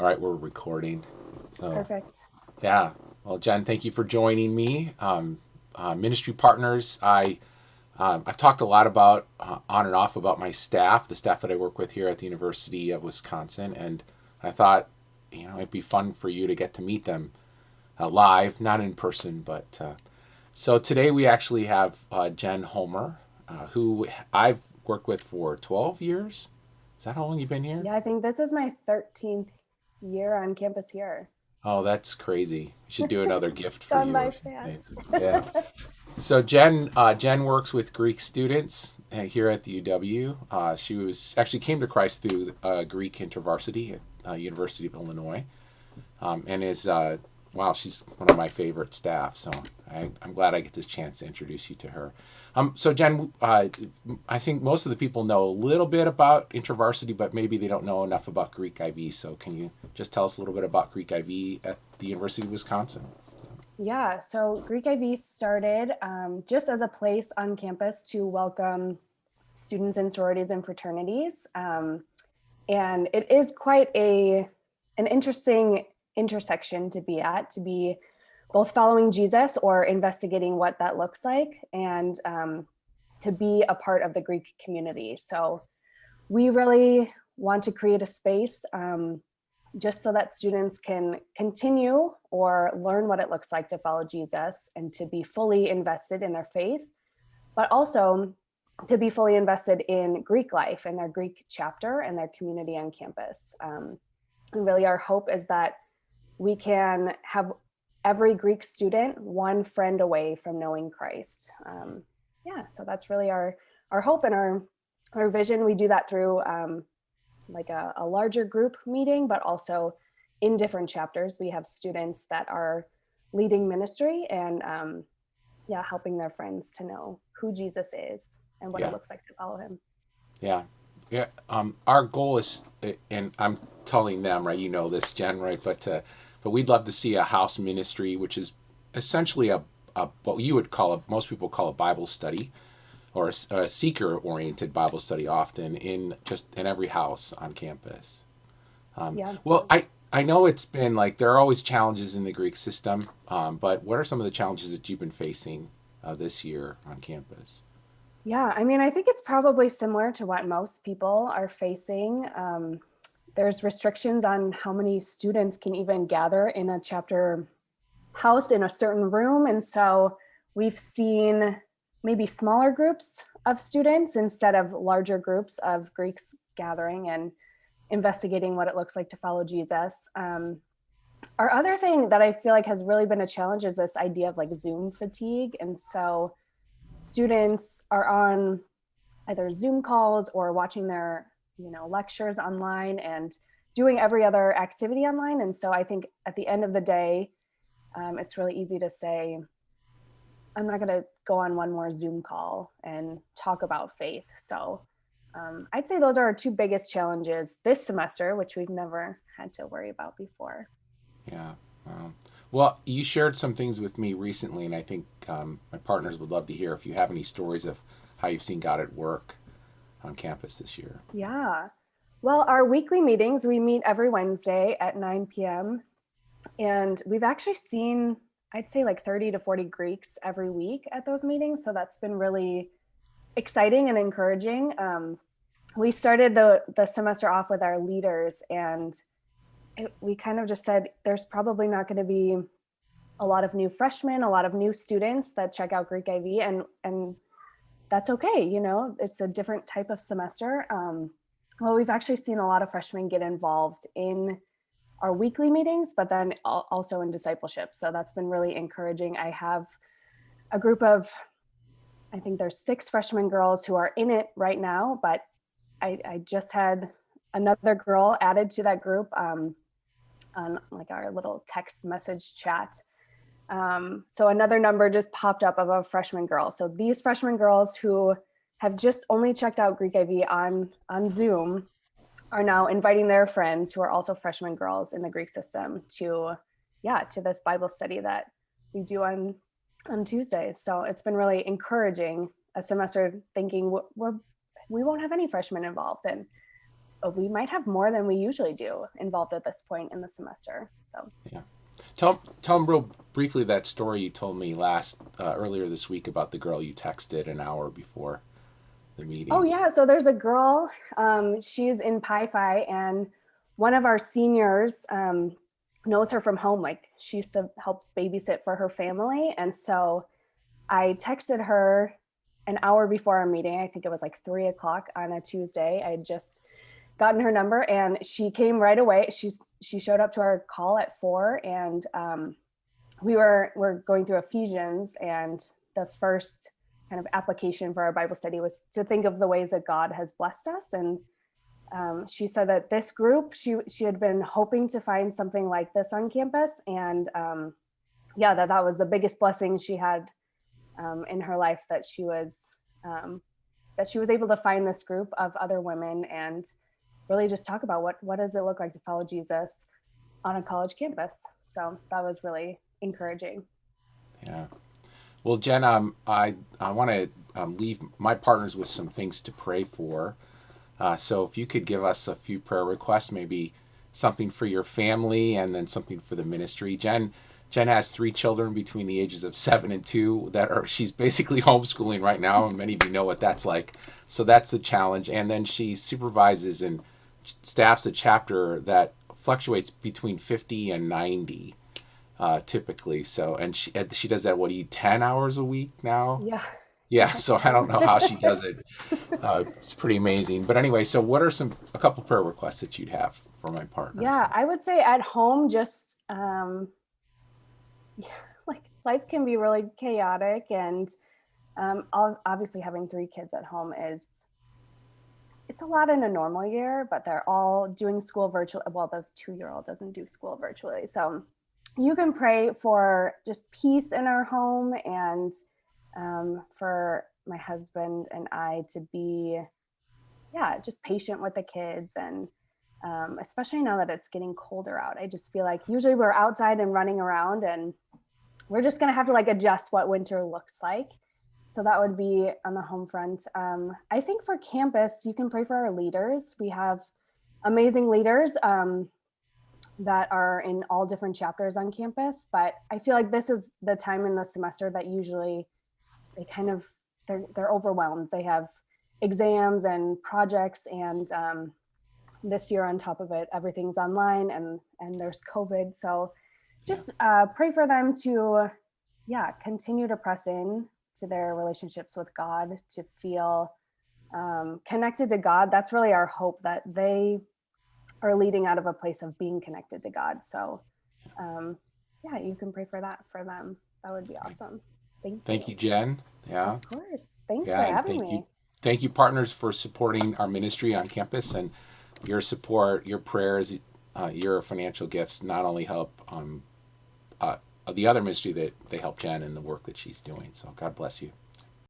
All right, we're recording. So, Perfect. yeah. Well, Jen, thank you for joining me. Ministry partners, I've talked a lot about on and off about my staff, the staff that I work with here at the University of Wisconsin, and I thought, it'd be fun for you to get to meet them live, not in person, but so today we actually have Jen Holmer, who I've worked with for 12 years. Is that how long you've been here? Yeah, I think this is my 13th year on campus here. Oh, that's crazy. We should do another gift for Gone you by or something. fast. Yeah. So Jen works with Greek students here at the UW. She was actually came to Christ through Greek InterVarsity at University of Illinois, and is wow, she's one of my favorite staff. So I'm glad I get this chance to introduce you to her. So Jen, I think most of the people know a little bit about InterVarsity, but maybe they don't know enough about Greek IV. So can you just tell us a little bit about Greek IV at the University of Wisconsin? Yeah, so Greek IV started just as a place on campus to welcome students in sororities and fraternities. And it is quite an interesting intersection to be at, to be both following Jesus or investigating what that looks like, and to be a part of the Greek community. So we really want to create a space just so that students can continue or learn what it looks like to follow Jesus and to be fully invested in their faith, but also to be fully invested in Greek life and their Greek chapter and their community on campus. And really, our hope is that we can have every Greek student one friend away from knowing Christ. Yeah, so that's really our hope and our vision. We do that through like a larger group meeting, but also in different chapters. We have students that are leading ministry and yeah, helping their friends to know who Jesus is and what it Yeah. looks like to follow him. Yeah. Yeah. Our goal is, and I'm telling them, right, you know this, Jen, right, but we'd love to see a house ministry, which is essentially a what you would call a, most people call a Bible study or a seeker-oriented Bible study, often in just in every house on campus. Yeah. Well, I know it's been like there are always challenges in the Greek system, but what are some of the challenges that you've been facing this year on campus? Yeah, I mean, I think it's probably similar to what most people are facing. There's restrictions on how many students can even gather in a chapter house in a certain room. And so we've seen maybe smaller groups of students instead of larger groups of Greeks gathering and investigating what it looks like to follow Jesus. Our other thing that I feel like has really been a challenge is this idea of like Zoom fatigue. And so students are on either Zoom calls or watching their, lectures online and doing every other activity online. And so I think at the end of the day, it's really easy to say, I'm not going to go on one more Zoom call and talk about faith. So I'd say those are our two biggest challenges this semester, which we've never had to worry about before. Yeah. Well, you shared some things with me recently, and I think my partners would love to hear if you have any stories of how you've seen God at work on campus this year. Yeah. Well, our weekly meetings, we meet every Wednesday at 9 p.m. And we've actually seen, I'd say like 30 to 40 Greeks every week at those meetings. So that's been really exciting and encouraging. We started the semester off with our leaders, and we kind of just said there's probably not going to be a lot of new freshmen, a lot of new students that check out Greek IV, and that's okay. It's a different type of semester. Well, we've actually seen a lot of freshmen get involved in our weekly meetings, but then also in discipleship. So that's been really encouraging. I have a group of, I think there's 6 freshman girls who are in it right now, but I just had another girl added to that group on like our little text message chat. So another number just popped up of a freshman girl. So these freshman girls who have just only checked out Greek IV on Zoom are now inviting their friends who are also freshman girls in the Greek system to, yeah, to this Bible study that we do on Tuesdays. So it's been really encouraging a semester thinking we won't have any freshmen involved. And we might have more than we usually do involved at this point in the semester. So Yeah. Tell them real briefly that story you told me earlier this week about the girl you texted an hour before the oh meeting. yeah, so there's a girl, she's in Pi Phi, and one of our seniors knows her from home. Like she used to help babysit for her family. And so I texted her an hour before our meeting. I think it was like 3 o'clock on a Tuesday. I had just gotten her number and she came right away. She showed up to our call at 4, and we're going through Ephesians, and the first kind of application for our Bible study was to think of the ways that God has blessed us. And she said that this group, she had been hoping to find something like this on campus, and yeah, that was the biggest blessing she had in her life, that she was able to find this group of other women and really just talk about what does it look like to follow Jesus on a college campus. So that was really encouraging. Yeah. Well, Jen, I want to leave my partners with some things to pray for. So if you could give us a few prayer requests, maybe something for your family and then something for the ministry. Jen has 3 children between the ages of 7 and 2 she's basically homeschooling right now, and many of you know what that's like. So that's the challenge. And then she supervises and staffs a chapter that fluctuates between 50 and 90 typically. So, and she does that, 10 hours a week now? Yeah. Yeah, so I don't know how she does it. It's pretty amazing. But anyway, so what are a couple prayer requests that you'd have for my partners? Yeah, I would say at home, just yeah, like life can be really chaotic, and obviously having 3 kids at home it's a lot in a normal year, but they're all doing school virtually. Well, the 2-year-old doesn't do school virtually. So you can pray for just peace in our home, and for my husband and I to be, yeah, just patient with the kids. And especially now that it's getting colder out, I just feel like usually we're outside and running around, and we're just going to have to like adjust what winter looks like. So that would be on the home front. I think for campus, you can pray for our leaders. We have amazing leaders that are in all different chapters on campus, but I feel like this is the time in the semester that usually they're overwhelmed. They have exams and projects, and this year on top of it, everything's online, and there's COVID. So just pray for them to, yeah, continue to press in to their relationships with God, to feel connected to God. That's really our hope, that they are leading out of a place of being connected to God. So yeah, you can pray for that for them. That would be awesome. Thank you, Jen. Yeah. Of course. Thanks for Yeah, and having me. thank you, partners, for supporting our ministry on campus, and your support, your prayers, your financial gifts not only help the other ministry, that they help Jen in the work that she's doing. So God bless you.